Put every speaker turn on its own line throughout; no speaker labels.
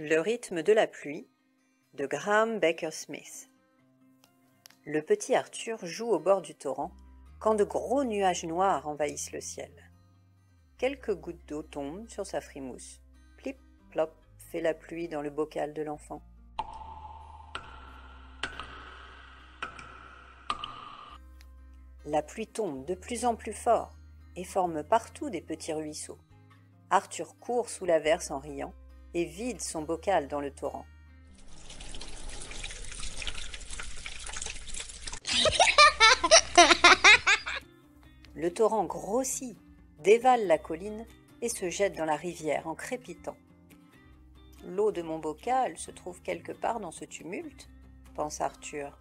Le rythme de la pluie de Graham Baker Smith. Le petit Arthur joue au bord du torrent quand de gros nuages noirs envahissent le ciel. Quelques gouttes d'eau tombent sur sa frimousse. Plip, plop, fait la pluie dans le bocal de l'enfant. La pluie tombe de plus en plus fort et forme partout des petits ruisseaux. Arthur court sous l'averse en riant et vide son bocal dans le torrent. Le torrent grossit, dévale la colline et se jette dans la rivière en crépitant. L'eau de mon bocal se trouve quelque part dans ce tumulte, pense Arthur.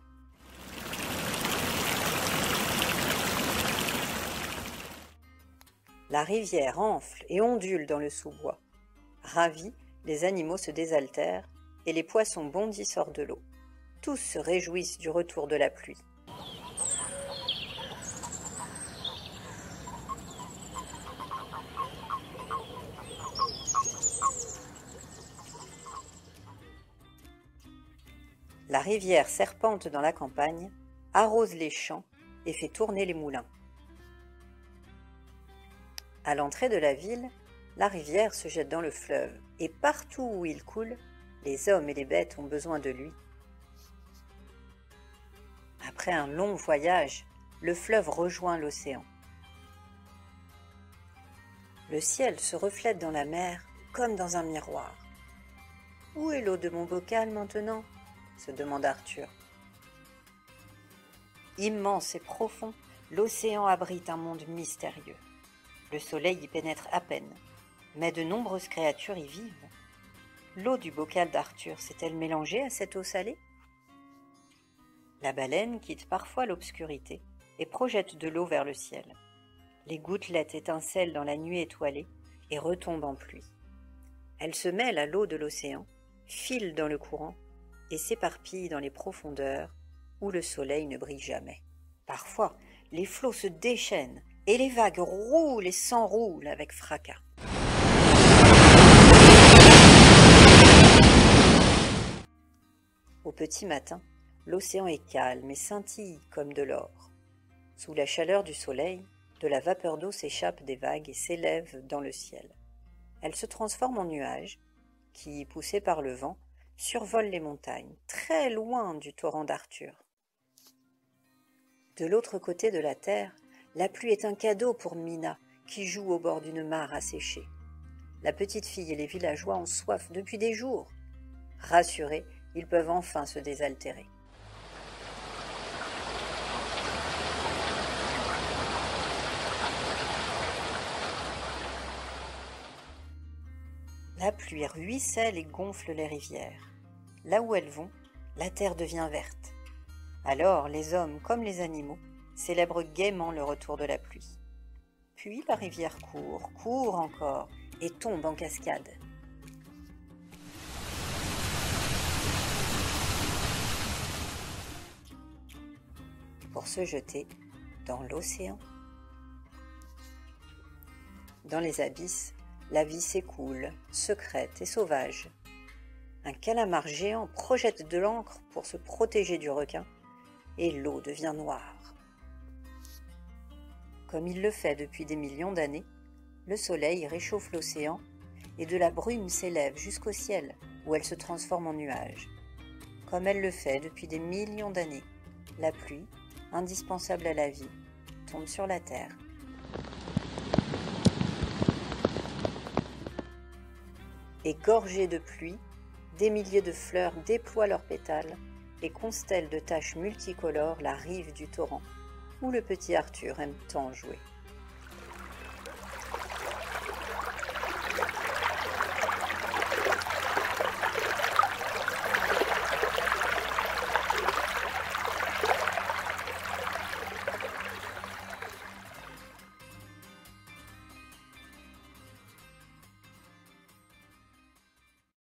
La rivière enfle et ondule dans le sous-bois. Ravis, les animaux se désaltèrent et les poissons bondissent hors de l'eau. Tous se réjouissent du retour de la pluie. La rivière serpente dans la campagne, arrose les champs et fait tourner les moulins. À l'entrée de la ville, la rivière se jette dans le fleuve et partout où il coule, les hommes et les bêtes ont besoin de lui. Après un long voyage, le fleuve rejoint l'océan. Le ciel se reflète dans la mer comme dans un miroir. « Où est l'eau de mon bocal maintenant ?» se demande Arthur. Immense et profond, l'océan abrite un monde mystérieux. Le soleil y pénètre à peine, mais de nombreuses créatures y vivent. L'eau du bocal d'Arthur s'est-elle mélangée à cette eau salée? La baleine quitte parfois l'obscurité et projette de l'eau vers le ciel. Les gouttelettes étincellent dans la nuit étoilée et retombent en pluie. Elles se mêlent à l'eau de l'océan, filent dans le courant et s'éparpillent dans les profondeurs où le soleil ne brille jamais. Parfois, les flots se déchaînent et les vagues roulent et s'enroulent avec fracas. Au petit matin, l'océan est calme et scintille comme de l'or. Sous la chaleur du soleil, de la vapeur d'eau s'échappe des vagues et s'élève dans le ciel. Elle se transforme en nuages qui, poussés par le vent, survolent les montagnes, très loin du torrent d'Arthur. De l'autre côté de la terre, la pluie est un cadeau pour Mina, qui joue au bord d'une mare asséchée. La petite fille et les villageois ont soif depuis des jours. Rassurés, ils peuvent enfin se désaltérer. La pluie ruisselle et gonfle les rivières. Là où elles vont, la terre devient verte. Alors les hommes comme les animaux célèbrent gaiement le retour de la pluie. Puis la rivière court encore et tombe en cascade. Pour se jeter dans l'océan. Dans les abysses, la vie s'écoule, secrète et sauvage. Un calamar géant projette de l'encre pour se protéger du requin et l'eau devient noire. Comme il le fait depuis des millions d'années, le soleil réchauffe l'océan et de la brume s'élève jusqu'au ciel où elle se transforme en nuages. Comme elle le fait depuis des millions d'années, la pluie, indispensable à la vie, tombe sur la terre. Et gorgées de pluie, des milliers de fleurs déploient leurs pétales et constellent de taches multicolores la rive du torrent, où le petit Arthur aime tant jouer.